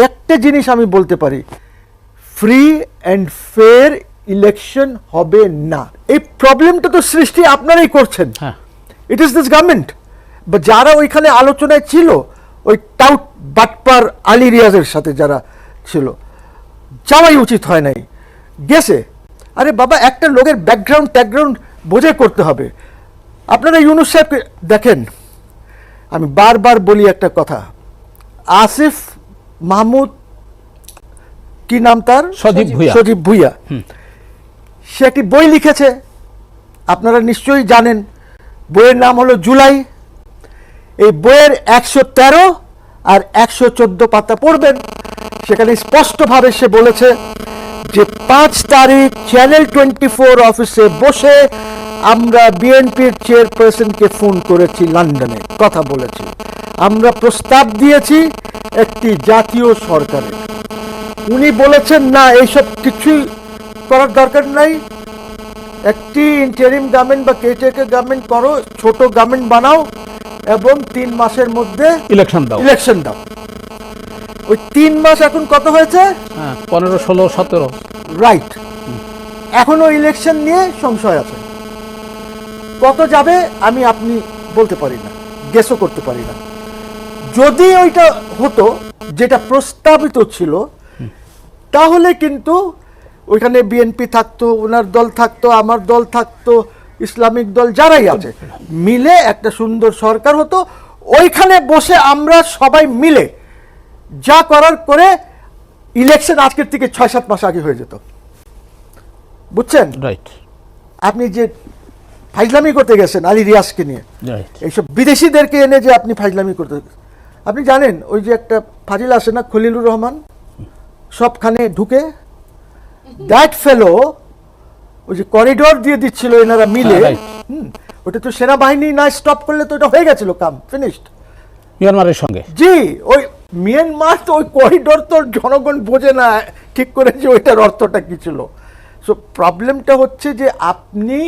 একটা জিনিস আমি বলতে পারি, ফ্রি অ্যান্ড ফেয়ার ইলেকশন হবে না। এই প্রবলেমটা তো সৃষ্টি আপনারাই করছেন, ইট ইজ দিস গভর্নমেন্ট। বা যারা ওইখানে আলোচনায় ছিল, ওই টাউট বাটপার আলী রিয়াজের সাথে যারা ছিল, যাওয়াই উচিত হয় নাই, গেছে। আরে বাবা, একটা লোকের ব্যাকগ্রাউন্ড বোঝে করতে হবে। আপনারা ইউনুস সাহেবকে দেখেন, আমি বারবার বলি একটা কথা, আসিফ মাহমুদ, কি নাম তার, সজীব ভুইয়া, সে একটি বই লিখেছে, আপনারা নিশ্চয়ই জানেন। বইয়ের নাম হলো জুলাই। এই বইয়ের 113 আর 114 পাতা পড়বেন। সেখানে স্পষ্টভাবে সে বলেছে যে 5 তারিখ চ্যানেল 24 অফিসে বসে আমরা বিএনপির চেয়ারপারসনকে ফোন করেছি, লন্ডনে কথা বলেছি, আমরা প্রস্তাব দিয়েছি একটি জাতীয় সরকারের। উনি বলেছেন না, এইসব কিছুই করার দরকার নাই, একটি ইন্টারিম গভর্নমেন্ট বা কেয়ারটেকার গভর্নমেন্ট করো, ছোট গভর্নমেন্ট বানাও এবং 3 মাসের মধ্যে ইলেকশন দাও। ওই 3 মাস এখন কত হয়েছে? 15, 16, 17, রাইট। এখনো ইলেকশন নিয়ে সংশয় আছে। কত যাবে আমি আপনি বলতে পারি না, গেসও করতে পারি না। যদি ওইটা হতো যেটা প্রস্তাবিত ছিল, তাহলে কিন্তু ওইখানে বিএনপি থাকতো, ওনার দল থাকতো, আমার দল থাকতো, ইসলামিক দল যারাই আছে মিলে একটা সুন্দর সরকার হতো। ওইখানে বসে আমরা সবাই মিলে যা করার করে ইলেকশন আজকের থেকে 6-7 মাস আগে হয়ে যেত। বুঝছেন? রাইট। আপনি যে ফাইজলামি করতে গেছেন আলী রিয়াজকে নিয়ে, এইসব বিদেশিদেরকে এনে যে আপনি ফাইজলামি করতে, আপনি জানেন ওই যে একটা ফাজিল আসে না, খলিলুর রহমান, সবখানে ঢুকে, দ্যাট ফেলো ওই যে করিডোর দিয়ে দিচ্ছিল এনারা মিলে, ওটা তো সেনাবাহিনী না স্টপ করলে তো ওটা হয়ে গেছিল, কাম ফিনিশড মিয়ানমারের সঙ্গে। জি, ওই মিয়ানমার তো ওই করিডোর তো জনগণ বোঝে না ঠিক করে যে ওইটার অর্থটা কি ছিল। সো প্রবলেমটা হচ্ছে যে আপনি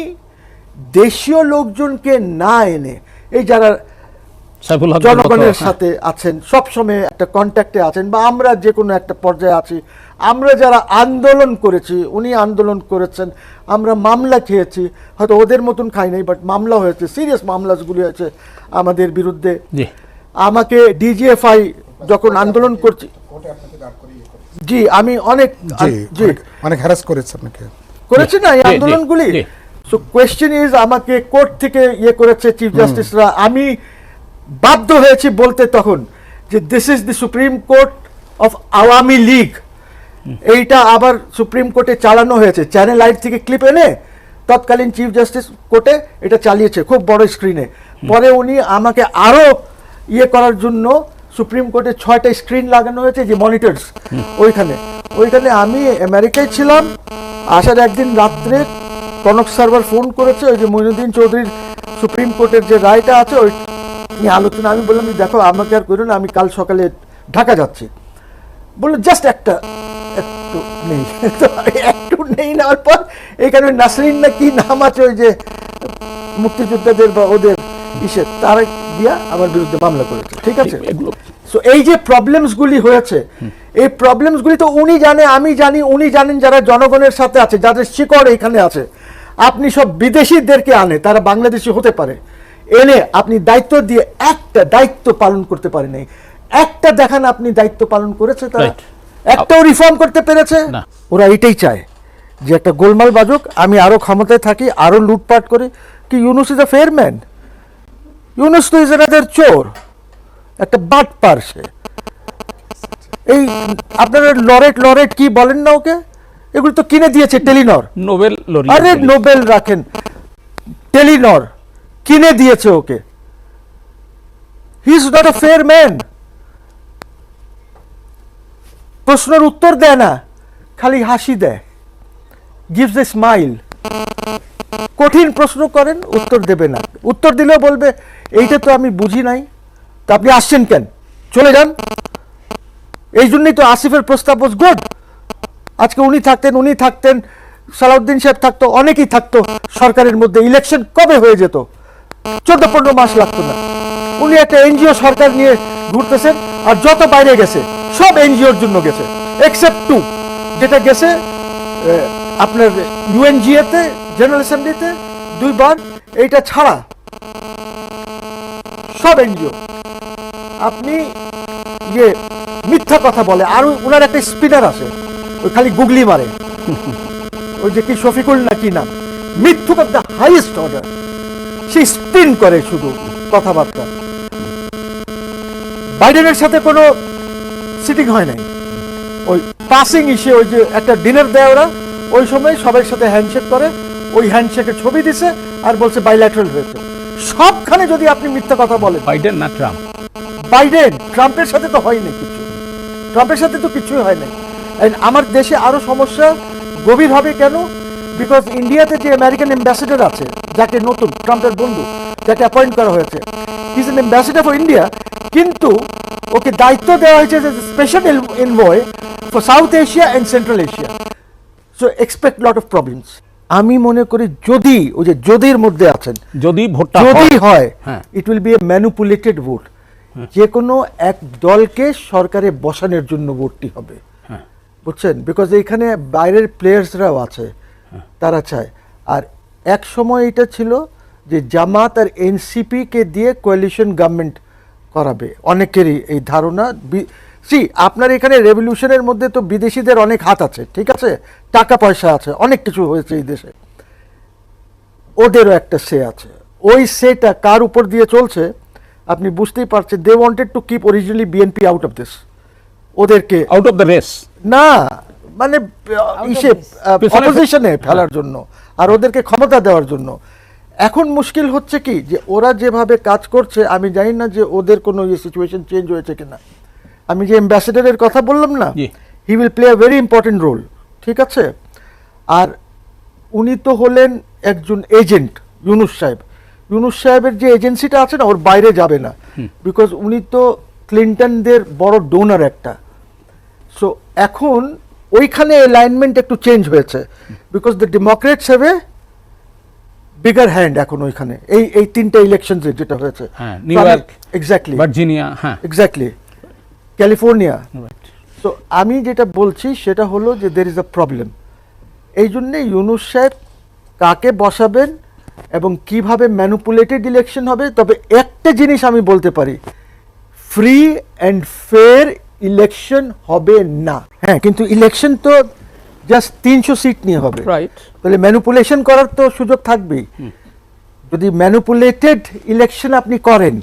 দেশীয় লোকজনকে না এনে, এই যারা জনগণের সাথে আছেন, সবসময় একটা কন্ট্যাক্টে আছেন, বা আমরা যে কোনো একটা পর্যায়ে আছি, আমরা যারা আন্দোলন করেছি, উনি আন্দোলন করেছেন, আমরা মামলা খেয়েছি, হয়তো ওদের মতন খাই নাই, বাট মামলা হয়েছে, সিরিয়াস মামলাগুলি হয়েছে আমাদের বিরুদ্ধে। আমাকে ডিজিএফআই যখন আন্দোলন করছি, জি আমি অনেক হ্যারাস করেছে, আপনাকে করেছে না এই আন্দোলনগুলি। সো কোয়েশ্চেন ইজ, আমাকে কোর্ট থেকে ইয়ে করেছে চিফ জাস্টিসরা, আমি বাধ্য হয়েছি বলতে তখন যে this is the supreme court of Awami League. এইটা আবার সুপ্রিম কোর্টে চালানো হয়েছে, চ্যানেল আইট থেকে ক্লিপ এনে তৎকালীন চিফ জাস্টিস কোর্টে এটা চালিয়েছে খুব বড় স্ক্রিনে। পরে উনি আমাকে আরো ইয়ে করার জন্য সুপ্রিম কোর্টে 6টা স্ক্রিন লাগানো হয়েছে, যে মনিটরস, ওইখানে আমি আমেরিকায় ছিলাম। আসার একদিন রাত্রে কনক সার্ভার ফোন করেছে, ওই যে মঈনুদ্দিন চৌধুরীর সুপ্রিম কোর্টের যে রায়টা আছে ওই নিয়ে আলোচনা। আমি বললাম দেখো আমাকে আর করো না, আমি কাল সকালে ঢাকা যাচ্ছি। বললো জাস্ট একটু নেই, একটু নেই নেওয়ার পর এখানে নাসরিন না কি নাম আছে, ওই যে মুক্তিযোদ্ধাদের বা ওদের ইসে, তারা দিয়া আমার বিরুদ্ধে মামলা করেছে। ঠিক আছে, সো এই যে প্রবলেমসগুলি হয়েছে, এই প্রবলেমসগুলি তো উনি জানে, আমি জানি, উনি জানেন, যারা জনগণের সাথে আছে, যাদের শিকড় এখানে আছে। আপনি সব বিদেশিদেরকে আনে, তারা বাংলাদেশি হতে পারে, এনে আপনি দায়িত্ব দিয়ে একটা দায়িত্ব পালন করতে পারে নাই। একটা দেখান আপনি দায়িত্ব পালন করেছে তারা, একটাও রিফর্ম করতে পেরেছে? ওরা এটাই চায় যে একটা গোলমাল বাজুক, আমি আরো ক্ষমতায় থাকি, আরো লুটপাট করি। কি Yunus is a fair man? Yunus তো ইজ আনাদার চোর, একটা বাটপার সে। এই আপনারা লরেট কি বলেন না ওকে, এগুলো তো কিনে দিয়েছে টেলিনর, নোবেল। আরে নোবেল রাখেন, টেলিনর কিনে দিয়েছে okay. He is not a fair man. প্রশ্নের উত্তর দেয় না, খালি হাসি দেয়, গিভস এ স্মাইল। কঠিন প্রশ্ন করেন, উত্তর দেবে না, উত্তর দিলেও বলবে এইটা তো আমি বুঝি নাই, তো আপনি আসছেন কেন, চলে যান। এই জন্যই তো আসিফের প্রস্তাব ওয়াজ গুড। আজকে উনি থাকতেন, সালাউদ্দিন সাহেব থাকতো, অনেকেই থাকতো সরকারের মধ্যে, ইলেকশন কবে হয়ে যেত, 14-15 মাস লাগতো না। উনি একটা এনজিও সরকার নিয়ে ঘুরতেছেন, আর যত বাইরে গেছে সব এনজিওর জন্য গেছে এক্সেপ্ট 2, যেটা গেছে আপনার ইউএনজিএ তে, জেনারেল অ্যাসেম্বলিতে 2 বার, এইটা ছাড়া সব এনজিও। আপনি ইয়ে মিথ্যা কথা বলে, আর ওনার একটা স্পিনার আছে, ওই খালি গুগলি মারে, ওই যে কি শফিকুল না কি নাম, মিথ্যুক অফ দ্য হাইয়েস্ট অর্ডার, সে স্পিন করে শুধু কথাবার্তা। বাইডেনের সাথে কোনো সিটিং হয় নাই, ওই পাসিং ইস্যু, ওই যে একটা ডিনার দেয় ওরা, ওই সময় সবার সাথে হ্যান্ডশেক করে, ওই হ্যান্ডশেকের ছবি দিছে আর বলছে বাইল্যাটারাল হয়েছে। সবখানে যদি আপনি মিথ্যা কথা বলেন, বাইডেন না ট্রাম্প? বাইডেন, ট্রাম্পের সাথে তো হয়নি কিছু, ট্রাম্পের সাথে তো কিছুই হয় নাই। And আমার দেশে আরো সমস্যা গভীর হবে কেন? বিকজ ইন্ডিয়াতে যে আমেরিকান অ্যাম্বাসেডর আছে, যাকে নতুন ট্রাম্পের বন্ধু, যাকে অ্যাপয়েন্ট করা হয়েছে, he is an ambassador for India, কিন্তু ওকে দায়িত্ব দেওয়া হয়েছে যে special envoy for south Asia and central Asia. So expect lot of problems. আমি মনে করি যদি ওই যে যদির মধ্যে আছেন, যদি ভোটটা যদি হয়, হ্যাঁ। It will B A manipulated vote. যে কোনো এক দলকে সরকারে বসানোর জন্য ভোটটি হবে, বুঝছেন? বিকজ এইখানে বাইরের প্লেয়ার্সরাও আছে, তারা চায়। আর এক সময় এটা ছিল যে জামাত আর এনসিপি কে দিয়ে কোয়ালিশন গভর্নমেন্ট করাবে, অনেকেরই এই ধারণা। আপনার এখানে রেভলিউশনের মধ্যে তো বিদেশিদের অনেক হাত আছে, ঠিক আছে, টাকা পয়সা আছে, অনেক কিছু হয়েছে এই দেশে, ওদেরও একটা সে আছে। ওই সেটা কার উপর দিয়ে চলছে আপনি বুঝতেই পারছেন। They wanted to keep originally BNP out of this, ওদেরকে আউট অফ দ্য রেস না মানে অপোজিশনে ফেলার জন্য আর ওদেরকে ক্ষমতা দেওয়ার জন্য। এখন মুশকিল হচ্ছে কি যে ওরা যেভাবে কাজ করছে, আমি জানি না যে ওদের কোনো সিচুয়েশন চেঞ্জ হয়েছে কিনা। আমি যে অ্যাম্বাসেডারের কথা বললাম না, he will play a very important role, ঠিক আছে। আর উনি তো হলেন একজন এজেন্ট, ইউনুস সাহেব। ইউনুস সাহেবের যে এজেন্সিটা আছে না, ওর বাইরে যাবে না, বিকজ উনি তো ক্লিন্টনদের বড় ডোনার একটা। সো এখন ওইখানে অ্যালাইনমেন্ট একটু চেঞ্জ হয়েছে, because the Democrats have a bigger hand এখন ওইখানে, এই তিনটা ইলেকশনস যেটা হয়েছে, নিউ ইয়র্ক, এক্স্যাক্টলি, ভার্জিনিয়া, হ্যাঁ এক্স্যাক্টলি, ক্যালিফোর্নিয়া। তো আমি যেটা বলছি সেটা হলো যে দের ইজ আ প্রবলেম। এই জন্যে ইউনুস সাহেব কাকে বসাবেন এবং কিভাবে ম্যানিপুলেটেড ইলেকশন হবে। তবে একটা জিনিস আমি বলতে পারি, ফ্রি অ্যান্ড ফেয়ার ইলেকশন হবে না। হ্যাঁ, কিন্তু ইলেকশন তো জাস্ট 300 সিট নিয়ে হবে, রাইট? তাহলে ম্যানিপুলেশন করার তো সুযোগ থাকবেই। যদি ম্যানিপুলেটেড ইলেকশন আপনি করেন,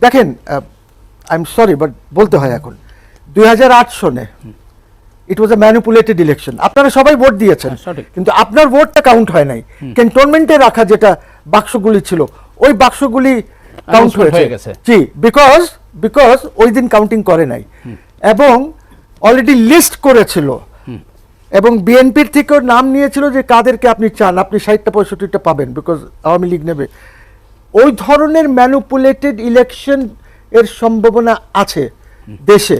দেখেন, আই এম সরি বাট বলতে হয় এখন, 2008 সনে ইট ওয়াজ আ ম্যানিপুলেটেড ইলেকশন। আপনারা সবাই ভোট দিয়েছেন, কিন্তু আপনার ভোটটা কাউন্ট হয় নাই। ক্যান্টনমেন্টে রাখা যেটা বাক্সগুলি ছিল, ওই বাক্সগুলি কাউন্ট হয়ে গেছে। জি, বিকজ ওই দিন কাউন্টিং করে নাই এবং অলরেডি লিস্ট করেছিল এবং বিএনপির থেকেও নাম নিয়েছিল যে কাদেরকে আপনি চান, আপনি 60-65টা পাবেন, বিকজ আওয়ামী লীগ নেবে। ওই ধরনের ম্যানিপুলেটেড ইলেকশন এর সম্ভাবনা আছে দেশে,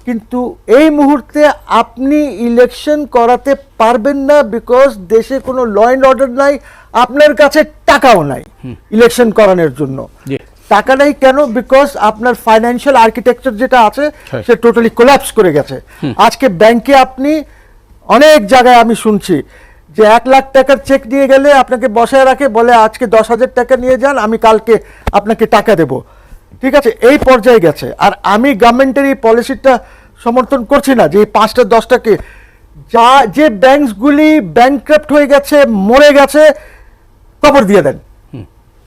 কিন্তু এই মুহূর্তে আপনি ইলেকশন করাতে পারবেন না, বিকজ দেশে কোনো ল অ্যান্ড অর্ডার নাই, আপনার কাছে টাকাও নাই ইলেকশন করানোর জন্য। টাকা নাই কেন? বিকজ আপনার ফাইন্যান্সিয়াল আর্কিটেকচার যেটা আছে সে টোটালি কোল্যাপস করে গেছে। আজকে ব্যাংকে আপনি অনেক জায়গায় আমি শুনছি যে 1 লাখ টাকার চেক দিয়ে গেলে আপনাকে বসায় রাখে, বলে আজকে 10,000 টাকা নিয়ে যান, আমি কালকে আপনাকে টাকা দেব, ঠিক আছে, এই পর্যায়ে গেছে। আর আমি গভর্নমেন্টের এই পলিসিটা সমর্থন করছি না যে এই 5টা 10টাকে, যা যে ব্যাংকসগুলি ব্যাংক্রাপ্ট হয়ে গেছে, মরে গেছে, কবর দিয়ে দেন,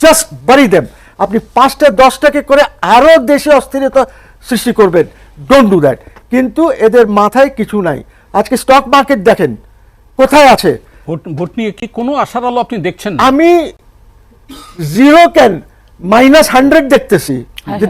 জাস্ট বাড়ি দেন। আপনি 5টা 10টাকে করে আরো দেশে অস্থিরতা সৃষ্টি করবেন, ডোন্ট ডু দ্যাট। কিন্তু এদের মাথায় কিছু নাই। আজকে স্টক মার্কেট দেখেন কোথায় আছে। ভোট নিয়ে কি কোনো আশার আলো আপনি দেখছেন? আমি 0 কেন -100 দেখতেছি, যে